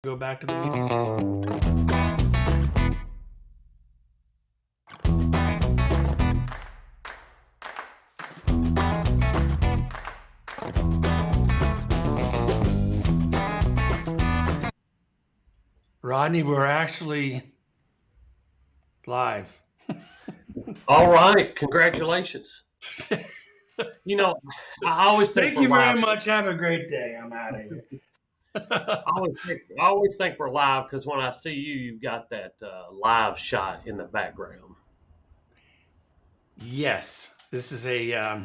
Go back to the meeting. Rodney, we're actually live. All right, congratulations. You know, I always think Thank we're you live. very much. Have a great day. I'm out of here. I always think we're live because when I see you, you've got that live shot in the background. Yes, this is a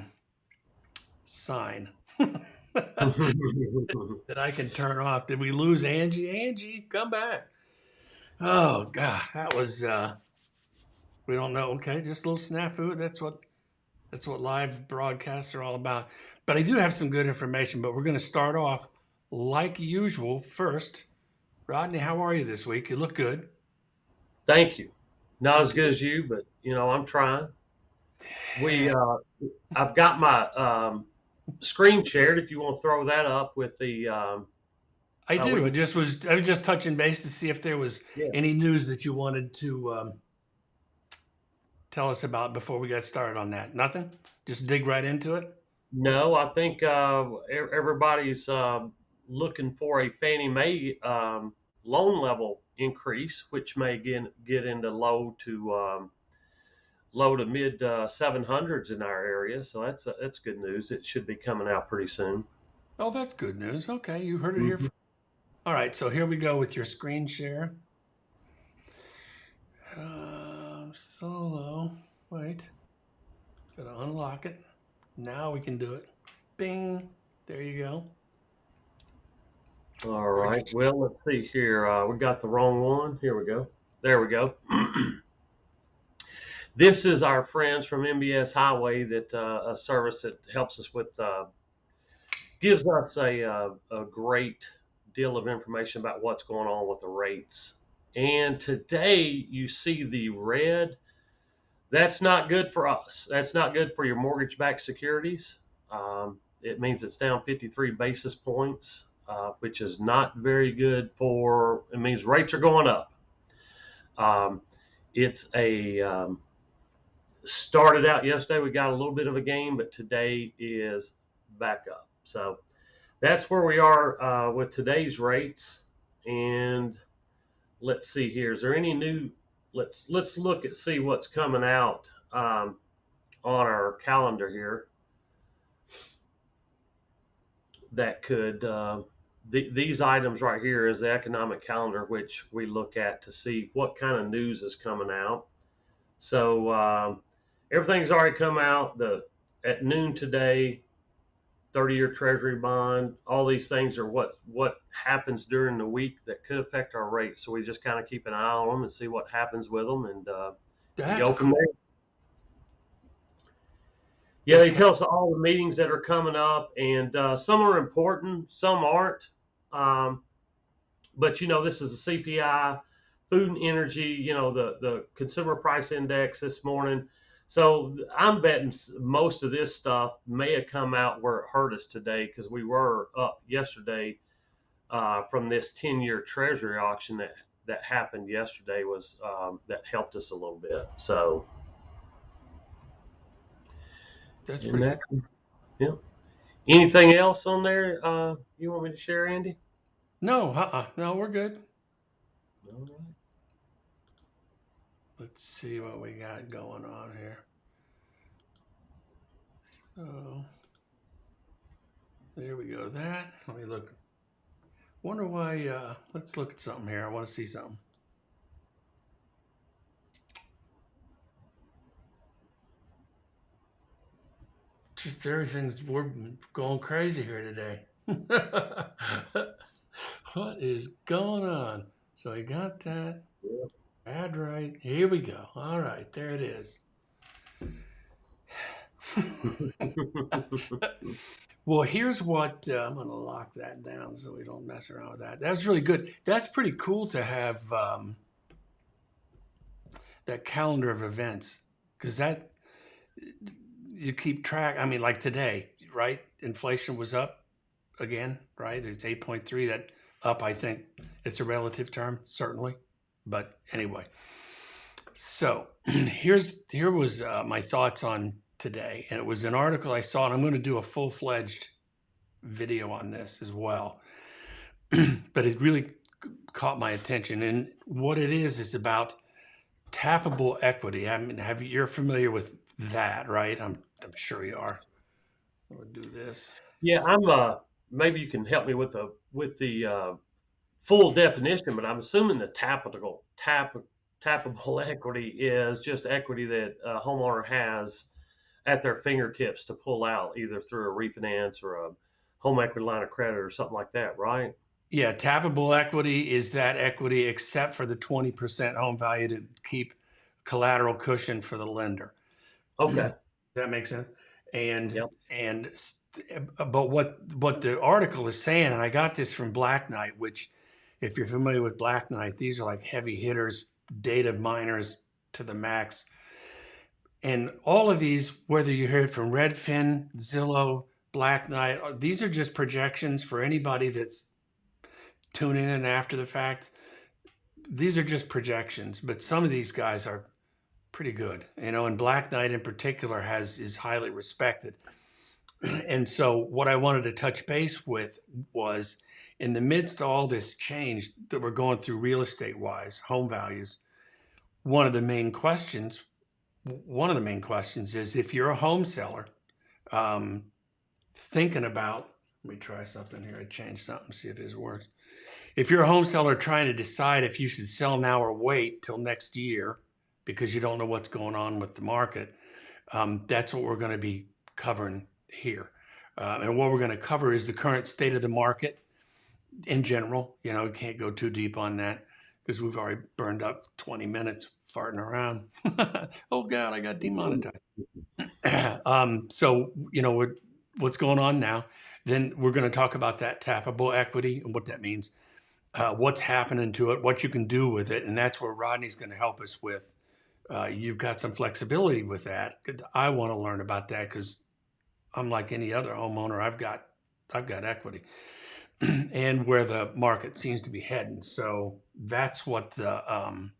sign that I can turn off. Did we lose Angie? Angie, come back. Oh God, that was we don't know. Okay, just a little snafu. That's what live broadcasts are all about. But I do have some good information, but we're going to start off like usual first. Rodney, how are you this week? You look good. Thank you. Not You as good good? as you, but I'm trying. We, I've got my screen shared. If you want to throw that up with the, I we do. can. I was just touching base to see if there was Yeah. any news that you wanted to tell us about before we got started on that. Nothing? Just dig right into it? No, I think everybody's looking for a Fannie Mae loan level increase, which may get into low to mid 700s in our area. So that's good news. It should be coming out pretty soon. Oh, that's good news. Okay, you heard it here. Mhm. All right, so here we go with your screen share. Solo. Wait. Gotta unlock it. Now we can do it. Bing. There you go. All Where'd you? right. Well, let's see here. We got the wrong one. Here we go. There we go. This is our friends from MBS Highway, that a service that helps us with gives us a great deal of information about what's going on with the rates. And today you see the red. That's not good for us. That's not good for your mortgage backed securities. It means it's down 53 basis points, which is not very good it means rates are going up. Um, it's started out yesterday. We got a little bit of a gain, but today is back up. So that's where we are with today's rates. And let's see here. Is there any new? Let's look at see what's coming out on our calendar here that could. These items right here is the economic calendar, which we look at to see what kind of news is coming out. So everything's already come out. At noon today, 30-year Treasury bond. All these things are what happens during the week that could affect our rates. So we just kind of keep an eye on them and see what happens with them, and That's go from cool. there. Yeah, The they tell us all the meetings that are coming up, and some are important, some aren't. Um, but this is a CPI, food and energy. The consumer price index this morning. So I'm betting most of this stuff may have come out where it hurt us today, because we were up yesterday from this 10-year Treasury auction that happened yesterday, was that helped us a little bit. So, that's and pretty that, good. yeah. Anything else on there you want me to share, Andy? No, no, we're good. All right. Let's see what we got going on here. So there we go. That. Let me look. Wonder why. Let's look at something here. I want to see something. Just we're going crazy here today. What is going on? So I got that. Yeah. Add right. Here we go. All right, there it is. Well, here's what I'm going to lock that down so we don't mess around with that. That's really good. That's pretty cool to have that calendar of events, because that you keep track. I mean, like today, right? Inflation was up again, right? It's 8.3. That up, I think it's a relative term, certainly. But anyway, so here was my thoughts on today, and it was an article I saw, and I'm going to do a full-fledged video on this as well. But it really caught my attention, and what it is about tappable equity. I mean, you're familiar with that, right? I'm sure you are. I'm gonna do this. Yeah, I'm. Maybe you can help me with the full definition, but I'm assuming the tappable equity is just equity that a homeowner has at their fingertips to pull out, either through a refinance or a home equity line of credit or something like that, right? Yeah, tappable equity is that equity except for the 20% home value to keep collateral cushion for the lender. Does Okay. that make sense? And Yep. and but what the article is saying, and I got this from Black Knight, which if you're familiar with Black Knight, these are like heavy hitters, data miners to the max. And all of these, whether you hear it from Redfin, Zillow, Black Knight, these are just projections for anybody that's tuning in after the fact. These are just projections, but some of these guys are pretty good, and Black Knight in particular is highly respected. And so what I wanted to touch base with was, in the midst of all this change that we're going through real estate wise, home values, one of the main questions is, if you're a home seller, thinking about, let me try something here. I changed something, see if this works. If you're a home seller trying to decide if you should sell now or wait till next year because you don't know what's going on with the market, that's what we're going to be covering here. And what we're going to cover is the current state of the market in general. We can't go too deep on that because we've already burned up 20 minutes farting around. Oh God, I got demonetized. So, what's going on now. Then we're going to talk about that tappable equity and what that means, what's happening to it, what you can do with it. And that's where Rodney's going to help us with. You've got some flexibility with that. I want to learn about that because I'm like any other homeowner. I've got equity and where the market seems to be heading. So that's what I've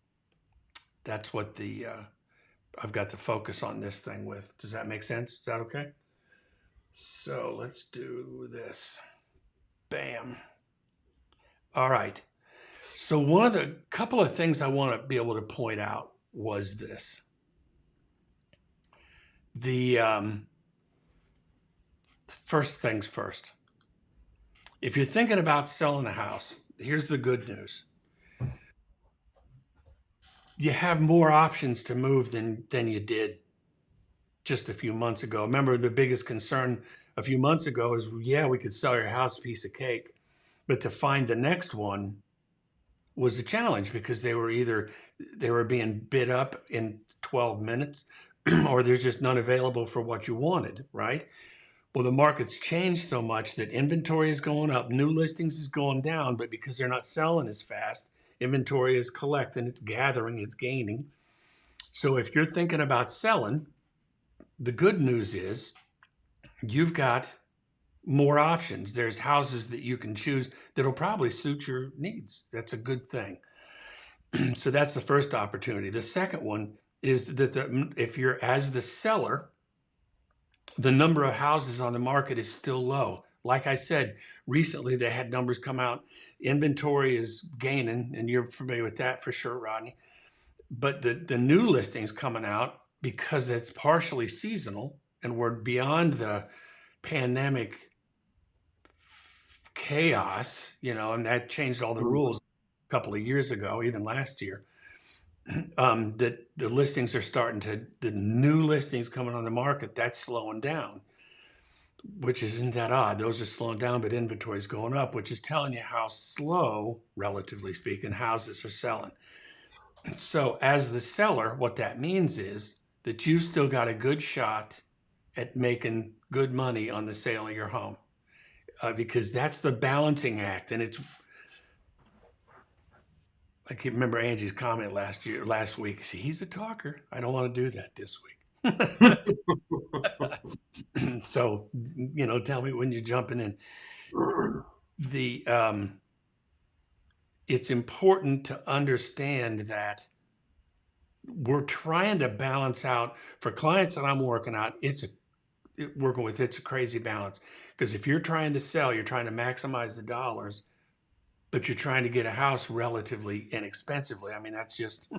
got to focus on this thing with. Does that make sense? Is that okay? So let's do this. Bam. All right. So one of the couple of things I want to be able to point out was this. The first things first. If you're thinking about selling a house, here's the good news. You have more options to move than you did just a few months ago. Remember, the biggest concern a few months ago is, yeah, we could sell your house, piece of cake. But to find the next one was a challenge because they were being bid up in 12 minutes or there's just none available for what you wanted, right? Well, the market's changed so much that inventory is going up, new listings is going down, but because they're not selling as fast, inventory is collecting, it's gathering, it's gaining. So if you're thinking about selling, the good news is you've got more options. There's houses that you can choose that'll probably suit your needs. That's a good thing. So that's the first opportunity. The second one is that if you're as the seller, the number of houses on the market is still low. Like I said, recently they had numbers come out. Inventory is gaining, and you're familiar with that for sure, Rodney. But the new listings coming out, because it's partially seasonal and we're beyond the pandemic chaos, and that changed all the rules a couple of years ago, even last year. That the listings are the new listings coming on the market, that's slowing down, which isn't that odd. Those are slowing down, but inventory is going up, which is telling you how slow, relatively speaking, houses are selling. So as the seller, what that means is that you've still got a good shot at making good money on the sale of your home, because that's the balancing act. And I can remember Angie's comment last week. He's a talker. I don't want to do that this week. So, tell me when you're jumping in. The it's important to understand that we're trying to balance out for clients that I'm working out. It's a crazy balance because if you're trying to sell, you're trying to maximize the dollars, but you're trying to get a house relatively inexpensively. I mean, that's just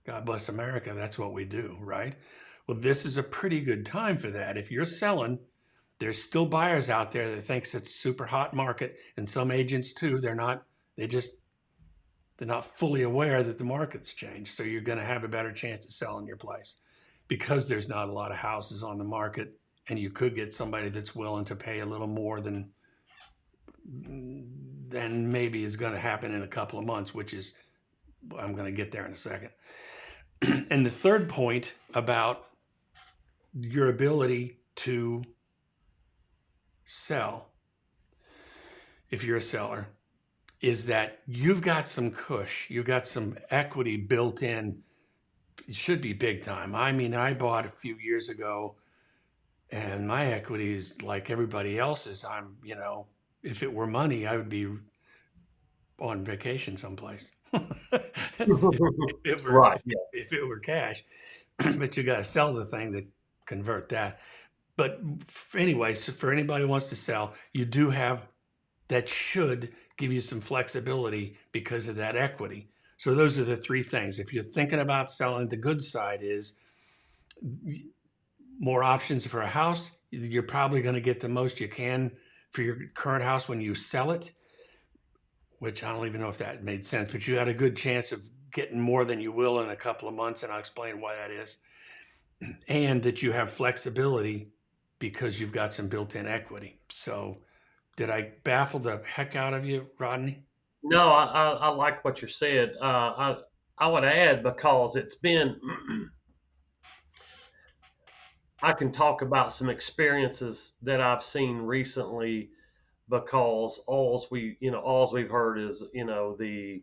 God bless America. That's what we do, right? Well, this is a pretty good time for that. If you're selling, there's still buyers out there that thinks it's a super hot market, and some agents too. They just they're not fully aware that the market's changed. So you're going to have a better chance of selling your place because there's not a lot of houses on the market, and you could get somebody that's willing to pay a little more than maybe is going to happen in a couple of months, which is I'm going to get there in a second. And the third point about your ability to sell, if you're a seller, is that you've got some cush, you've got some equity built in. It should be big time. I mean, I bought a few years ago and my equity is like everybody else's. If it were money, I would be on vacation someplace. Right. Yeah. If it were cash, but you got to sell the thing to convert that. But anyway, so for anybody who wants to sell, you do have that should give you some flexibility because of that equity. So those are the three things. If you're thinking about selling, the good side is more options for a house. You're probably going to get the most you can for your current house when you sell it, which I don't even know if that made sense, but you got a good chance of getting more than you will in a couple of months, and I'll explain why that is. And that you have flexibility because you've got some built-in equity. So did I baffle the heck out of you, Rodney? No, I like what you said. I would add because it's been. I can talk about some experiences that I've seen recently because all's we've heard is the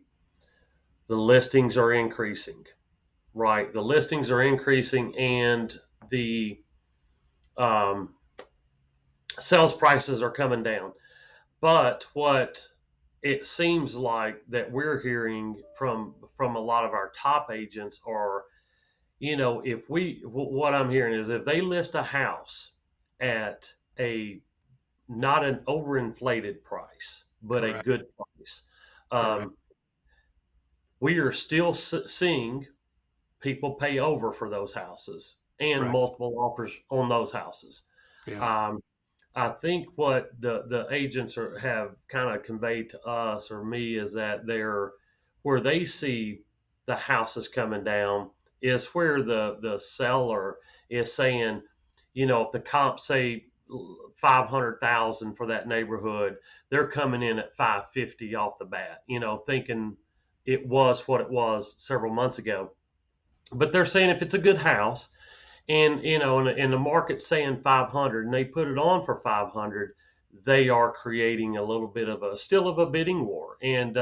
listings are increasing, right? The listings are increasing and the um, sales prices are coming down. But what it seems like that we're hearing from a lot of our top agents are, if what I'm hearing is if they list a house at a not an overinflated price, but a Correct. good price, Correct. um, we are still seeing people pay over for those houses and Right. multiple offers on those houses. Yeah. Um, I think what the agents have kind of conveyed to us or me is that they're where they see the houses coming down is where the seller is saying, if the comp say 500,000 for that neighborhood, they're coming in at 550 off the bat, thinking it was what it was several months ago. But they're saying if it's a good house and and the market's saying 500 and they put it on for 500, they are creating a little bit of a bidding war, and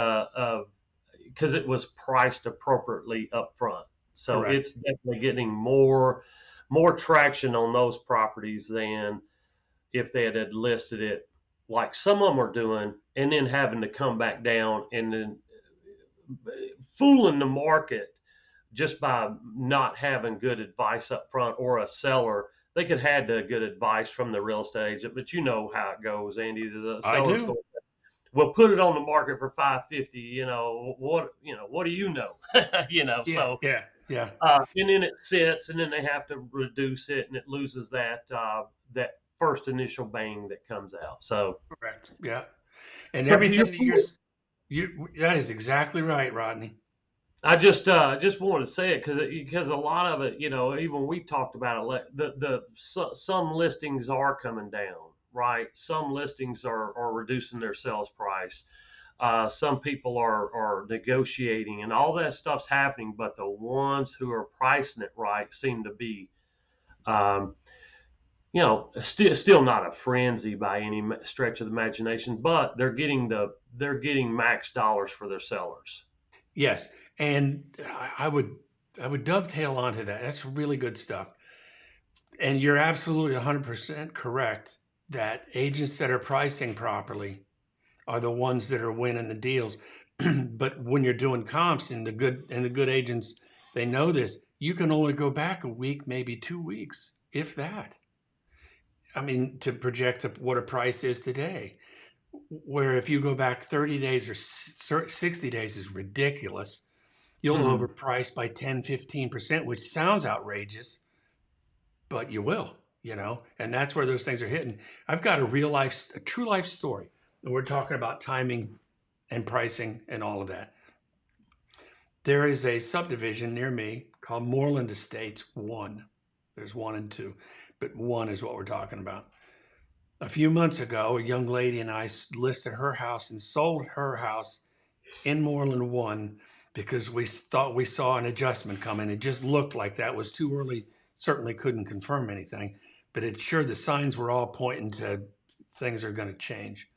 because it was priced appropriately up front. So Correct. it's definitely getting more traction on those properties than if they had listed it like some of them are doing, and then having to come back down and then fooling the market just by not having good advice up front, or a seller. They could have had the good advice from the real estate agent, but you know how it goes, Andy. The I seller's do. going, we'll put it on the market for 550. What do you know? Yeah. So Yeah. Yeah. and then it sits, and then they have to reduce it, and it loses that first initial bang that comes out. So, Correct. Yeah. And but to your everything that point, that is exactly right, Rodney. I just wanted to say it because a lot of it, even we talked about it. Some listings are coming down, right? Some listings are reducing their sales price. Some people are negotiating, and all that stuff's happening. But the ones who are pricing it right seem to be, um, still not a frenzy by any stretch of the imagination. But they're getting max dollars for their sellers. Yes. And I would dovetail onto that. That's really good stuff. And you're absolutely 100% correct that agents that are pricing properly are the ones that are winning the deals. But when you're doing comps and the good agents, they know this, you can only go back a week, maybe 2 weeks, if that. I mean, to project what a price is today. Where if you go back 30 days or 60 days is ridiculous. You'll Hmm. overprice by 10, 15%, which sounds outrageous, but you will, and that's where those things are hitting. I've got a true life story. And we're talking about timing and pricing and all of that. There is a subdivision near me called Moreland Estates 1. There's 1 and 2, but 1 is what we're talking about. A few months ago, a young lady and I listed her house and sold her house in Moreland 1 because we thought we saw an adjustment coming. It just looked like that was too early. Certainly couldn't confirm anything, but the signs were all pointing to things are going to change.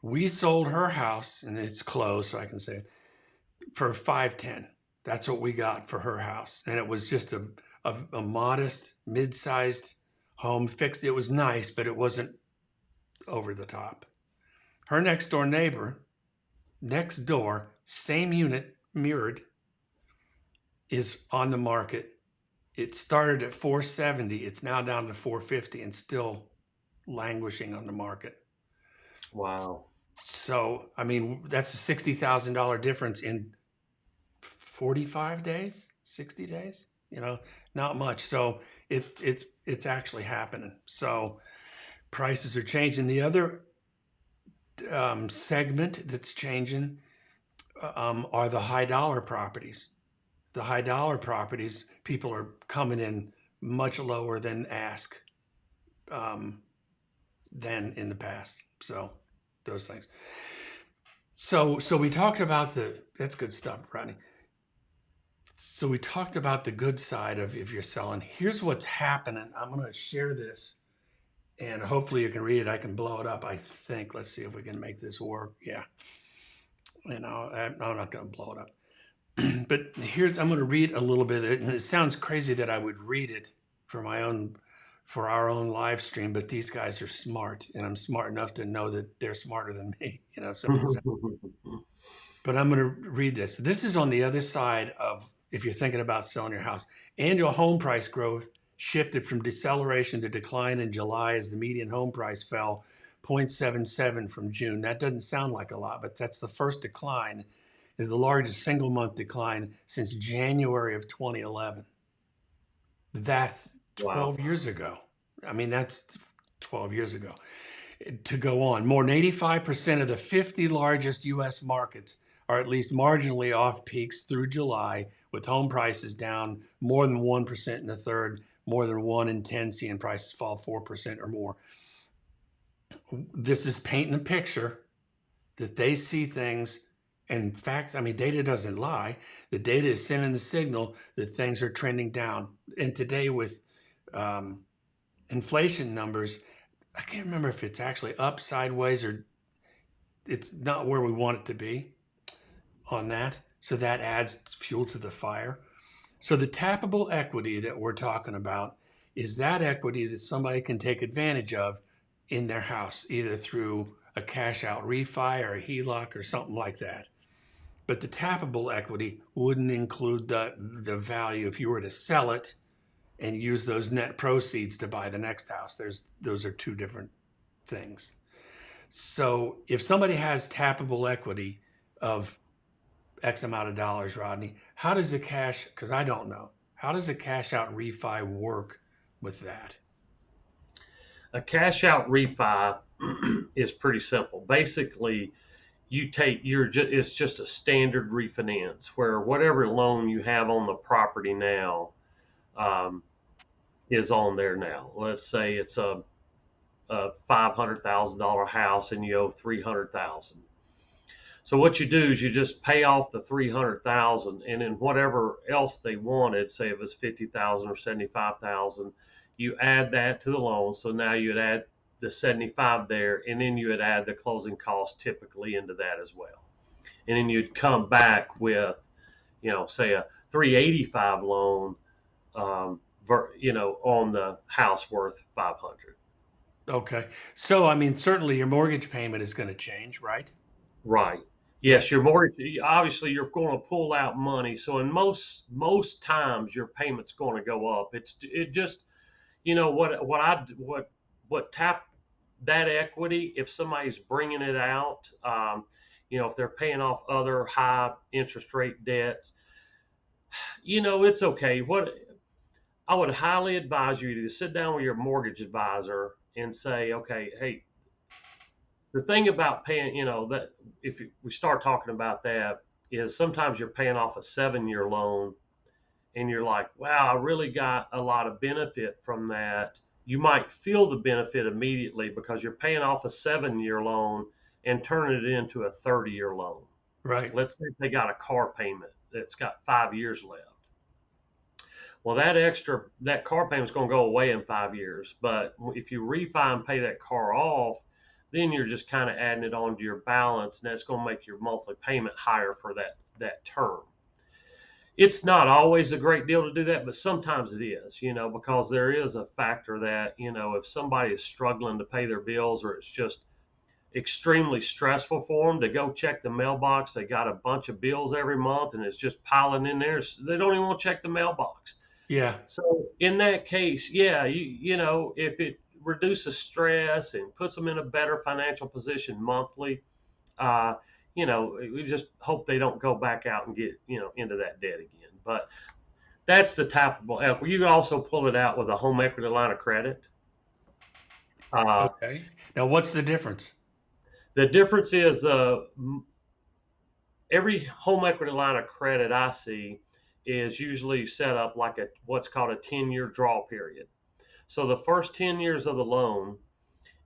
We sold her house, and it's closed, so I can say it, for 510. That's what we got for her house, and it was just a modest, mid-sized home. Fixed. It was nice, but it wasn't over the top. Her next door neighbor, next door, same unit, mirrored, is on the market. It started at 470. It's now down to 450 and still languishing on the market. Wow. So, I mean, that's a $60,000 difference in 45 days, 60 days, not much. So it's actually happening. So prices are changing. The other segment that's changing are the high dollar properties. The high dollar properties, people are coming in much lower than ask um, than in the past. So those things. So we talked about that's good stuff, Rodney. So we talked about the good side of if you're selling. Here's what's happening. I'm going to share this, and hopefully you can read it. I can blow it up, I think. Let's see if we can make this work. Yeah. I'm not going to blow it up. But I'm going to read a little bit of it, and it sounds crazy that I would read it for our own live stream, but these guys are smart, and I'm smart enough to know that they're smarter than me, simple as that. But I'm going to read this. This is on the other side of if you're thinking about selling your house. Annual home price growth shifted from deceleration to decline in July as the median home price fell 0.77 from June. That doesn't sound like a lot, but that's the first decline, is the largest single month decline since January of 2011. That's Wow. 12 years ago. I mean, that's 12 years ago. To go on, more than 85% of the 50 largest U.S. markets are at least marginally off peaks through July, with home prices down more than 1% in the third, more than 1 in 10 seeing prices fall 4% or more. This is painting a picture that they see things. In fact, I mean, data doesn't lie. The data is sending the signal that things are trending down. And today with inflation numbers, I can't remember if it's actually up, sideways, or it's not where we want it to be on that. So that adds fuel to the fire. So the tappable equity that we're talking about is that equity that somebody can take advantage of in their house, either through a cash out refi or a HELOC or something like that. But the tappable equity wouldn't include the value if you were to sell it and use those net proceeds to buy the next house. Those are two different things. So if somebody has tappable equity of X amount of dollars, Rodney, how does a cash, because I don't know, how does a cash out refi work with that? A cash out refi is pretty simple. Basically, you take it's just a standard refinance where whatever loan you have on the property now um, is on there now. Let's say it's a $500,000 house and you owe 300,000. So what you do is you just pay off the 300,000, and then whatever else they wanted, say if it's 50,000 or 75,000, you add that to the loan. So now you'd add the 75 there, and then you would add the closing costs typically into that as well. And then you'd come back with, say a 385 loan, on the house worth 500. Okay. So, I mean, certainly your mortgage payment is going to change, right? Right. Yeah. Yes, your mortgage, obviously you're going to pull out money. So in most times your payment's going to go up. It just, what tap that equity, if somebody's bringing it out, if they're paying off other high interest rate debts, it's okay. What I would highly advise you to sit down with your mortgage advisor and say, okay, hey, the thing about paying, that if we start talking about that, is sometimes you're paying off a 7-year loan and you're like, wow, I really got a lot of benefit from that. You might feel the benefit immediately because you're paying off a 7-year loan and turning it into a 30-year loan. Right. Let's say they got a car payment that's got 5 years left. Well, that car payment's going to go away in 5 years. But if you refi and pay that car off, then you're just kind of adding it onto your balance, and that's going to make your monthly payment higher for that term. It's not always a great deal to do that, but sometimes it is, because there is a factor that, if somebody is struggling to pay their bills or it's just extremely stressful for them to go check the mailbox, they got a bunch of bills every month and it's just piling in there. So they don't even want to check the mailbox. Yeah. So in that case, yeah, if it reduces stress and puts them in a better financial position monthly, uh, we just hope they don't go back out and get, into that debt again. But that's the tappable equity. You can also pull it out with a home equity line of credit. Uh, Okay. Now, what's the difference? the difference is every home equity line of credit I see is usually set up like what's called a 10-year draw period. So the first 10 years of the loan,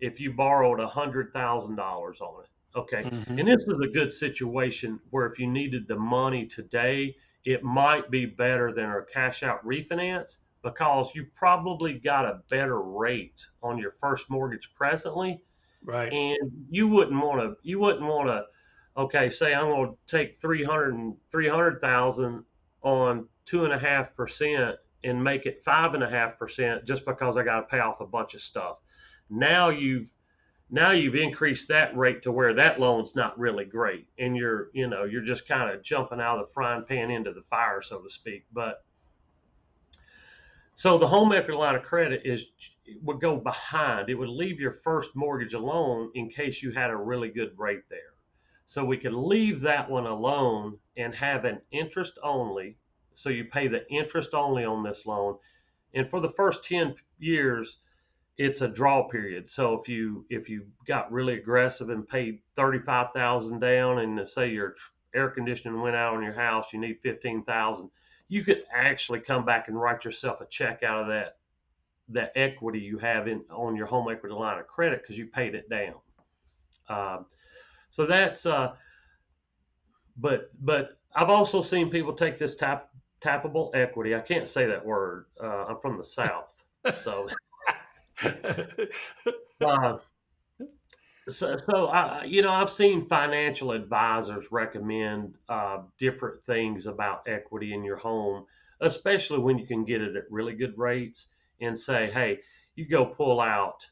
if you borrowed $100,000 on it. Okay. And Hmm. this is a good situation where if you needed the money today, it might be better than a cash out refinance because you probably got a better rate on your first mortgage presently. Right. And you wouldn't want to, okay, say I'm going to take 300,000 on 2.5% and make it 5.5% just because I got to pay off a bunch of stuff. Now you've increased that rate to where that loan's not really great, and you're just kind of jumping out of the frying pan into the fire, so to speak. But so the home equity line of credit would go behind. It would leave your first mortgage alone in case you had a really good rate there. So we could leave that one alone and have an interest only. So you pay the interest only on this loan, and for the first 10 years, it's a draw period. So if you got really aggressive and paid 35,000 down, and say your air conditioning went out on your house, you need 15,000. You could actually come back and write yourself a check out of that equity you have in on your home equity line of credit because you paid it down. Um, so that's but I've also seen people take this tappable equity. I can't say that word. I'm from the South, so uh, I've seen financial advisors recommend different things about equity in your home, especially when you can get it at really good rates, and say, hey, you go pull out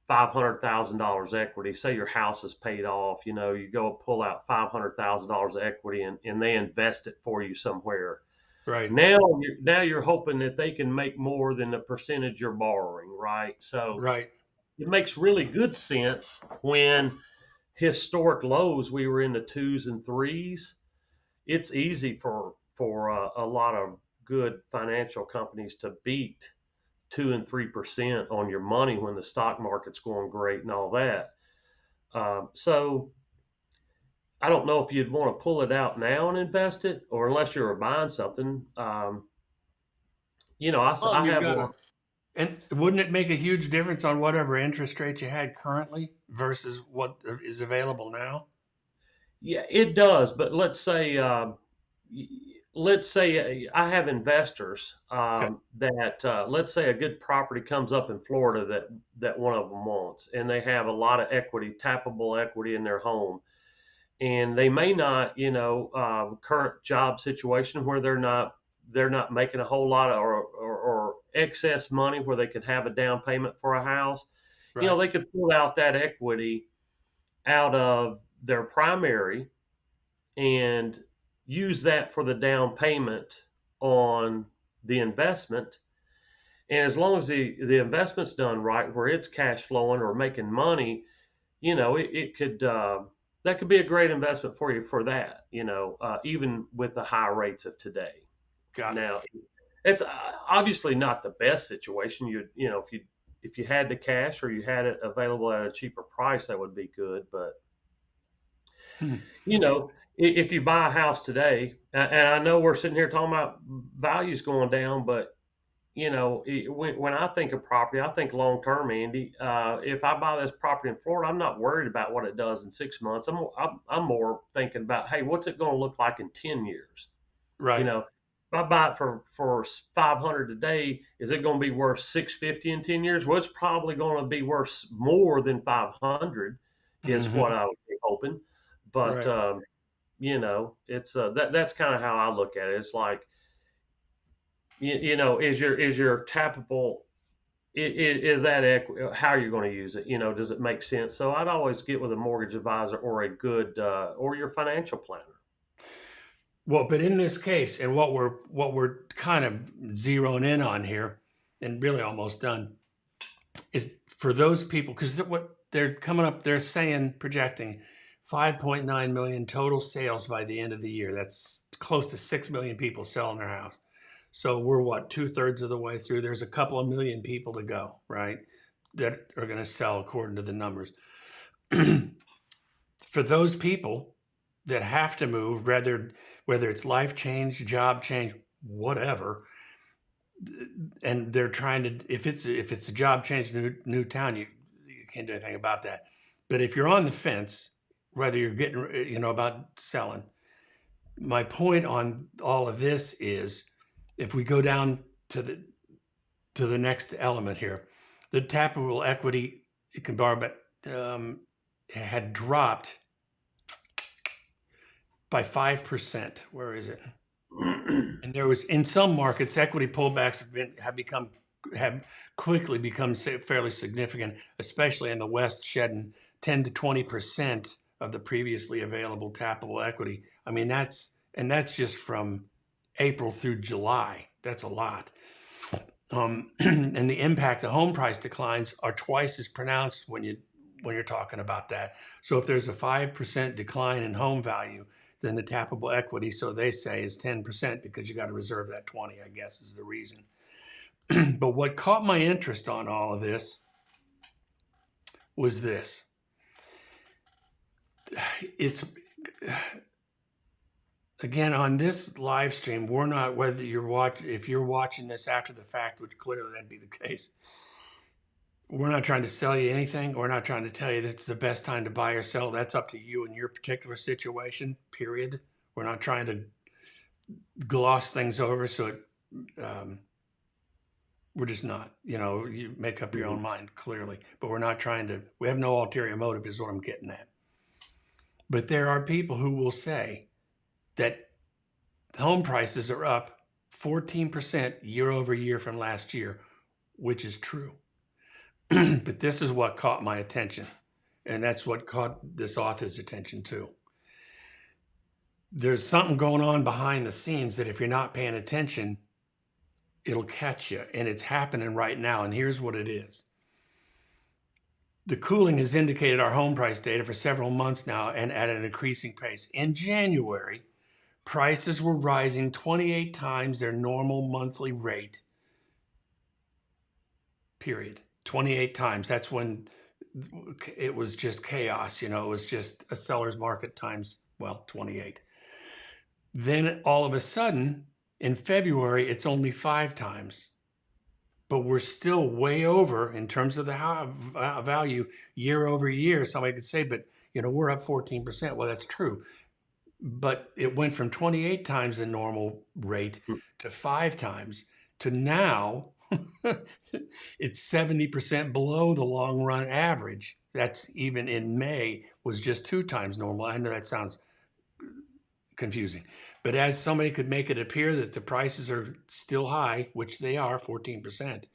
$500,000 equity. Say your house is paid off, you go pull out $500,000 equity, and they invest it for you somewhere. Right. Now you're hoping that they can make more than the percentage you're borrowing, right? So Right. it makes really good sense when historic lows we were in the twos and threes. It's easy for a lot of good financial companies to beat 2 and 3% on your money when the stock market's going great and all that. So I don't know if you'd want to pull it out now and invest it, or unless you were buying something. Well, I you've have got one. to. And wouldn't it make a huge difference on whatever interest rate you had currently versus what is available now? Yeah, it does. But let's say I have investors Okay. that let's say a good property comes up in Florida that one of them wants, and they have a lot of equity, tappable equity in their home, and they may not, current job situation where they're not making a whole lot of or excess money where they could have a down payment for a house. Right. They could pull out that equity out of their primary, and use that for the down payment on the investment. And as long as the investment's done right, where it's cash flowing or making money, it could that could be a great investment for you for that. Even with the high rates of today. Got it. Now, it's obviously not the best situation. If you had the cash or you had it available at a cheaper price, that would be good. But Hmm. if you buy a house today, and I know we're sitting here talking about values going down, but when I think of property, I think long term, Andy. If I buy this property in Florida, I'm not worried about what it does in 6 months. I'm more thinking about, hey, what's it going to look like in 10 years? You Right. know, if I buy it for 500 today, is it going to be worth 650 in 10 years? Well, it's probably going to be worth more than 500, is what Hmm. I would be hoping. But Right. it's that's kind of how I look at it. It's like, is your tappable, is that how you're going to use it? Does it make sense? So I'd always get with a mortgage advisor or a good or your financial planner. Well, but in this case, and what we're kind of zeroing in on here, and really almost done, is for those people, because what they're coming up, they're saying projecting 5.9 million total sales by the end of the year. That's close to 6 million people selling their house. So we're what, 2/3 of the way through. There's a couple of million people to go, right? That are going to sell according to the numbers. For those people that have to move, whether it's life change, job change, whatever, and they're trying to, if it's a job change, new town, you can't do anything about that. But if you're on the fence, whether you're getting about selling, my point on all of this is, if we go down to the next element here, the tappable equity you can borrow, but had dropped by 5%. Where is it? And there was, in some markets, equity pullbacks have quickly become fairly significant, especially in the West, shedding 10 to 20% of the previously available tappable equity. I mean, that's just from April through July. That's a lot. And the impact of home price declines are twice as pronounced when you're talking about that. So if there's a 5% decline in home value, then the tappable equity, so they say, is 10%, because you got to reserve that 20, I guess, is the reason. But what caught my interest on all of this was this. It's, again, on this live stream, we're not, whether if you're watching this after the fact, which clearly that'd be the case, we're not trying to sell you anything. We're not trying to tell you that it's the best time to buy or sell. That's up to you and your particular situation, period. We're not trying to gloss things over. Um, we're just not. You make up your own mind, clearly. But we have no ulterior motive, is what I'm getting at. But there are people who will say that home prices are up 14% year over year from last year, which is true. But this is what caught my attention. And that's what caught this author's attention too. There's something going on behind the scenes that, if you're not paying attention, it'll catch you. And it's happening right now. And here's what it is. The cooling has indicated our home price data for several months now, and at an increasing pace. In January, prices were rising 28 times their normal monthly rate, period. 28 times. That's when it was just chaos. It was just a seller's market times, 28. Then all of a sudden, in February, it's only 5 times. But we're still way over in terms of the value year over year. Somebody could say, but we're up 14%. Well, that's true. But it went from 28 times the normal rate to 5 times to now it's 70% below the long run average. That's, even in May, was just 2 times normal. I know that sounds confusing, but as somebody could make it appear that the prices are still high, which they are, 14%,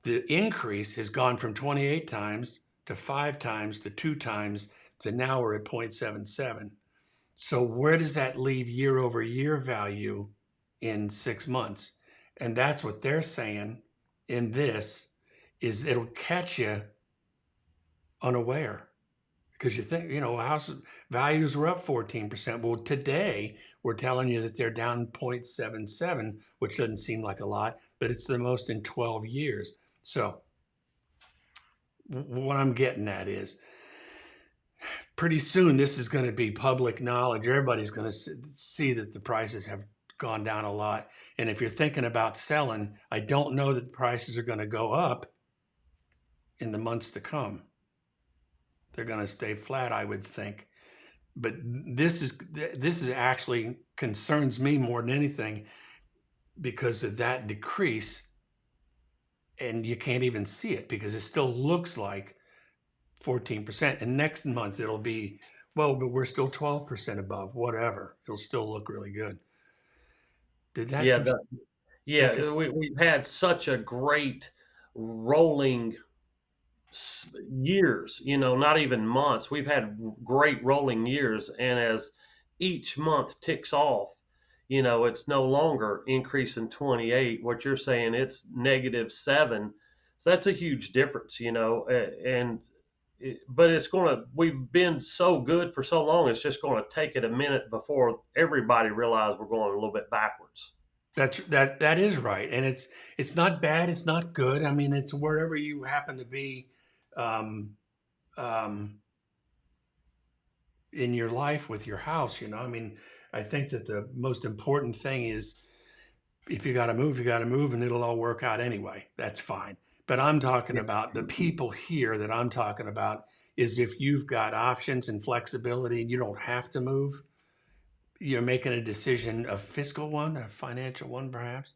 the increase has gone from 28 times to 5 times to 2 times to now we're at 0.77. So where does that leave year over year value in 6 months? And that's what they're saying in this is it'll catch you unaware because you think, house values were up 14%. Well, today we're telling you that they're down 0.77, which doesn't seem like a lot, but it's the most in 12 years. So what I'm getting at is pretty soon this is going to be public knowledge. Everybody's going to see that the prices have gone down a lot. And if you're thinking about selling, I don't know that the prices are going to go up in the months to come. They're going to stay flat, I would think. But this is actually concerns me more than anything because of that decrease, and you can't even see it because it still looks like 14%. And next month it'll be, well, but we're still 12% above, whatever. It'll still look really good. Did that, Yeah, conf- the, that yeah, conf- we've had such a great rolling years, not even months. We've had great rolling years, and as each month ticks off, it's no longer increasing 28. What you're saying, it's -7. So that's a huge difference, and but it's going to, we've been so good for so long, it's just going to take it a minute before everybody realizes we're going a little bit backwards. that is right. And it's not bad, it's not good. I mean, it's wherever you happen to be um, um, in your life with your house. I mean, I think that the most important thing is if you got to move, you got to move, and it'll all work out anyway. That's fine. But I'm talking Yeah. about the people here that I'm talking about is if you've got options and flexibility and you don't have to move, you're making a decision, a fiscal one, a financial one, perhaps.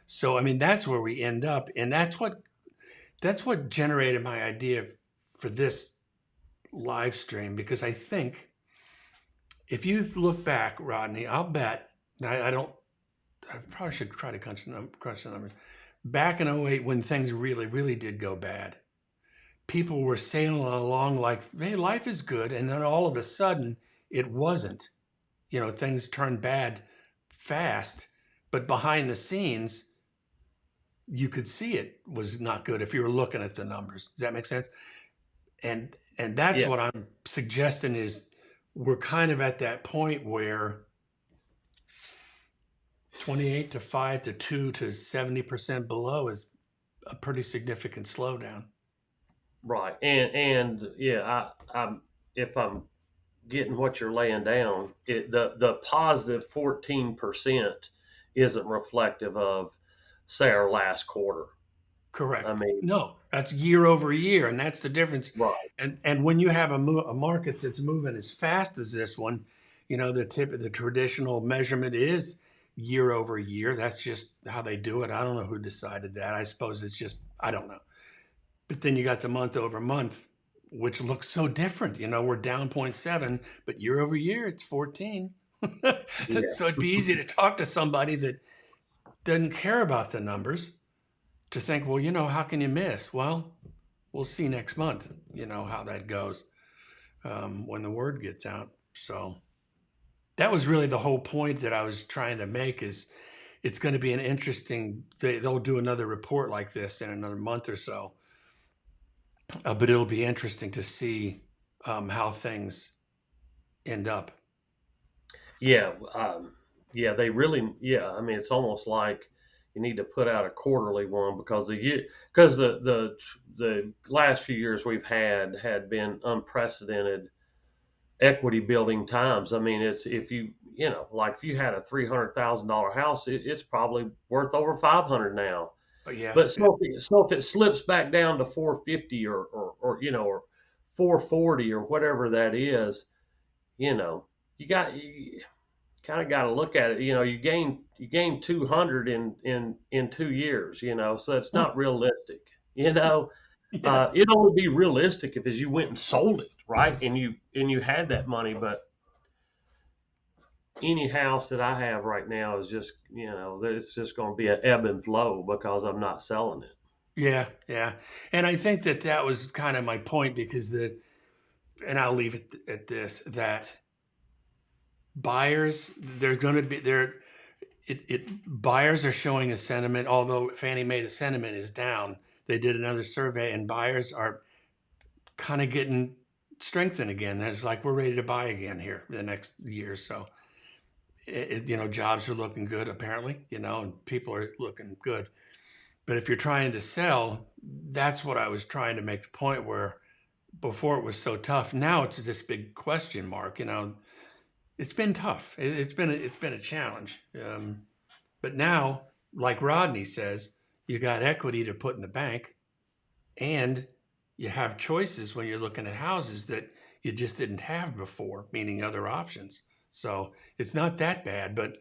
So, I mean, that's where we end up. And that's what generated my idea for this live stream, because I think if you look back, Rodney, I'll bet, I don't, I probably should try to crunch the numbers. Back in '08, when things really, really did go bad, people were sailing along like, hey, life is good. And then all of a sudden, it wasn't. Things turned bad fast, but behind the scenes, you could see it was not good if you were looking at the numbers. Does that make sense? And that's Yeah. what I'm suggesting is we're kind of at that point where 28 to 5 to 2 to 70% below is a pretty significant slowdown. Right. And yeah, I'm if I'm getting what you're laying down, the positive 14% isn't reflective of, say, our last quarter. I Correct. mean, No, that's year over year, and that's the difference. right. And when you have a market that's moving as fast as this one, the traditional measurement is year over year. That's just how they do it. I don't know who decided that. I suppose it's just I don't know. But then you got the month over month, which looks so different. We're down zero point 0.7, but year over year it's 14. Yeah. So it'd be easy to talk to somebody that doesn't care about the numbers to think, well, how can you miss? Well, we'll see next month, how that goes when the word gets out. So that was really the whole point that I was trying to make is it's going to be an interesting, they'll do another report like this in another month or so. But it'll be interesting to see how things end up. Yeah. Yeah. They really. Yeah. I mean, it's almost like you need to put out a quarterly one because the last few years we've had been unprecedented equity building times. I mean, it's if like if you had a $300,000 house, it's probably worth over 500 now. But yeah, But yeah, so if it slips back down to 450 or 440 or whatever that is, you know, you kind of got to look at it. You gain 200 in 2 years. So it's not realistic. yeah, It'd only be realistic if as you went and sold it, right? And you had that money, but any house that I have right now is just, it's just going to be an ebb and flow because I'm not selling it. yeah, yeah. And I think that was kind of my point because and I'll leave it at this, that buyers, they're going to be there. Buyers are showing a sentiment, although Fannie Mae, the sentiment is down. They did another survey, and buyers are kind of getting strengthened again. It's like we're ready to buy again here the next year or so. Jobs are looking good apparently, and people are looking good. But if you're trying to sell, that's what I was trying to make the point where before it was so tough. Now it's this big question mark. It's been tough. It's been a challenge. But now, like Rodney says, you got equity to put in the bank, and you have choices when you're looking at houses that you just didn't have before, meaning other options. So it's not that bad, but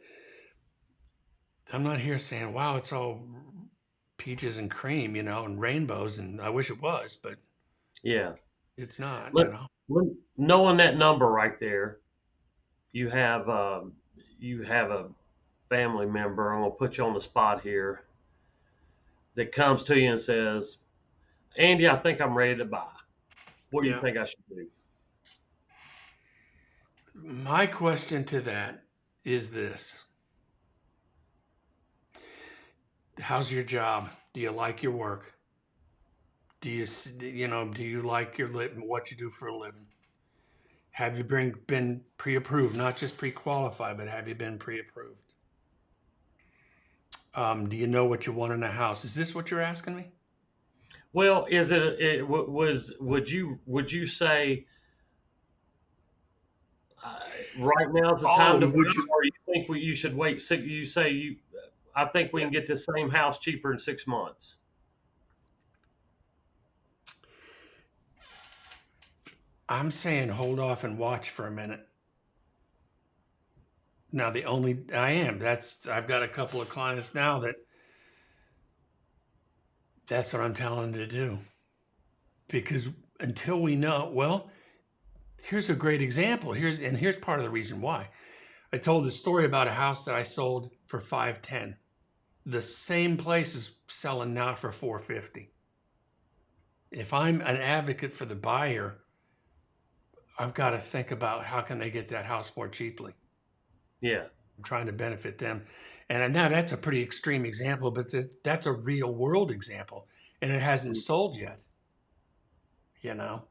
I'm not here saying, wow, it's all peaches and cream, and rainbows, and I wish it was, but Yeah. it's not, Let, knowing that number right there, you have a family member. I'm gonna put you on the spot here. That comes to you and says, "Andy, I think I'm ready to buy. What do you Yeah. think I should do?" My question to that is this. How's your job? Do you like your work? Do you like what you do for a living? Have you been pre-approved, not just pre-qualified, but have you been pre-approved? Do you know what you want in a house? Is this what you're asking me? Well, is it was would you say right now is the time Oh, to buy, would you? or you think you should wait? You say you. I think we Yeah. can get this same house cheaper in 6 months. I'm saying hold off and watch for a minute. Now, the only I am I've got a couple of clients now that's what I'm telling them to do because until we know, well, here's a great example. Here's part of the reason why. I told the story about a house that I sold for 510. The same place is selling now for 450. If I'm an advocate for the buyer, I've got to think about how can they get that house more cheaply. Yeah. I'm trying to benefit them. And now that's a pretty extreme example, but that's a real world example, and it hasn't sold yet. You know,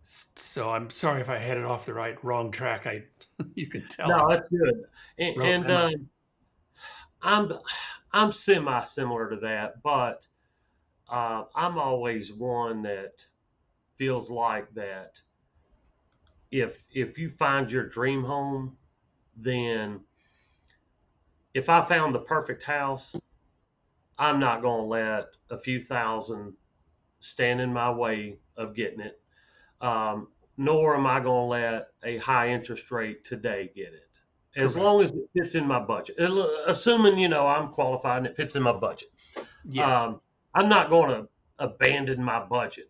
so I'm sorry if I headed off the wrong track. You can tell I No, that's good. And, wrote and memos. I'm I'm semi similar to that, but I'm always one that feels like that if you find your dream home, then if I found the perfect house, I'm not going to let a few thousand stand in my way of getting it. Um, Nor am I going to let a high interest rate today get it. As Correct. long as it fits in my budget, assuming I'm qualified and it fits in my budget, Yes. um, I'm not going to abandon my budget.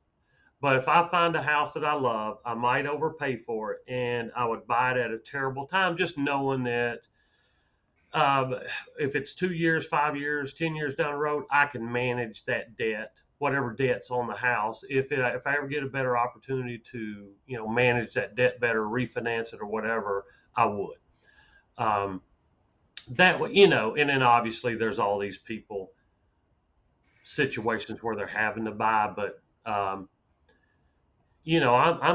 But if I find a house that I love, I might overpay for it, and I would buy it at a terrible time, just knowing that um, if it's 2 years, 5 years, 10 years down the road, I can manage that debt, whatever debt's on the house. If I ever get a better opportunity to manage that debt better, refinance it or whatever, I would. Um, that way, and then obviously there's all these people situations where they're having to buy, but I'm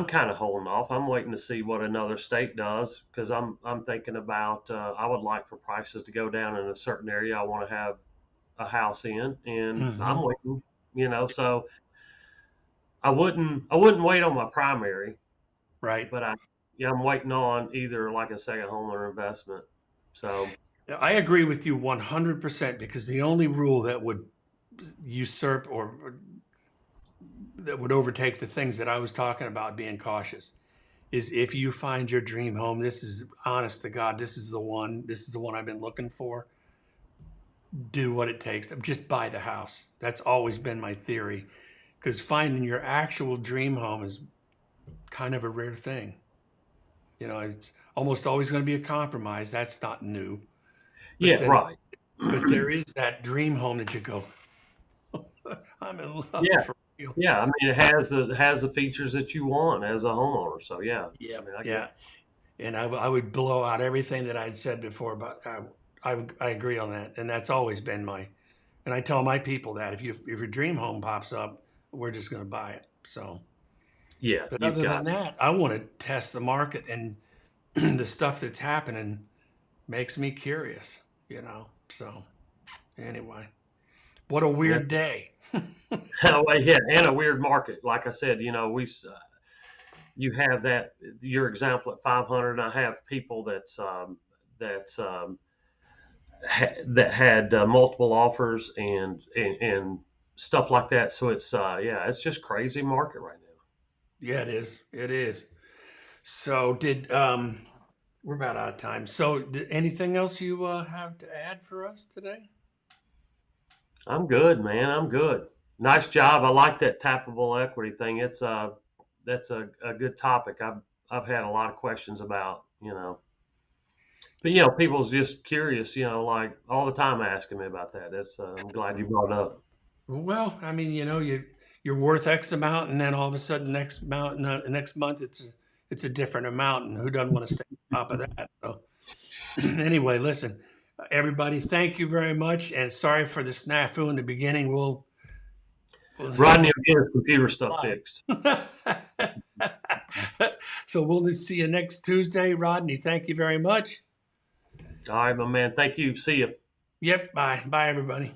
kind of holding off. I'm waiting to see what another state does because I'm thinking about I would like for prices to go down in a certain area I want to have a house in, and I'm Hmm. waiting. So I wouldn't wait on my primary, Right. but I'm waiting on either, like I say, a home or investment. So I agree with you 100% because the only rule that would usurp or that would overtake the things that I was talking about being cautious is if you find your dream home, this is honest to God, this is the one. This is the one I've been looking for. Do what it takes. Just buy the house. That's always been my theory because finding your actual dream home is kind of a rare thing. It's almost always going to be a compromise. That's not new. But yeah, then, right. but there is that dream home that you go, I'm in love Yeah, for real. yeah. I mean, it has the features that you want as a homeowner. So yeah, Yeah, I mean, I get yeah. it. and I would blow out everything that I'd said before. But I agree on that, and that's always been my. And I tell my people that if your dream home pops up, we're just going to buy it. So, Yeah, but you've other got than that, I want to test the market, and the stuff that's happening makes me curious. So anyway, what a yeah. weird day. Well, yeah, and a weird market. Like I said, you have that your example at 500, and I have people that's that had multiple offers and stuff like that. So it's yeah, it's just crazy market right now. Yeah, it is. It is. So did we're about out of time. So did anything else you have to add for us today? I'm good, man. I'm good. Nice job. I like that tappable equity thing. It's that's a good topic. I've had a lot of questions about, but people's just curious, like all the time asking me about that. That's I'm glad you brought it up. Well, I mean, you're worth X amount, and then all of a sudden next month it's a different amount, and who doesn't want to stay on top of that? So anyway, listen, everybody, thank you very much, and sorry for the snafu in the beginning. We'll Rodney will get his computer stuff live. fixed. So we'll just see you next Tuesday, Rodney. Thank you very much. All right, my man. Thank you. See you. Yep. Bye. Bye, everybody.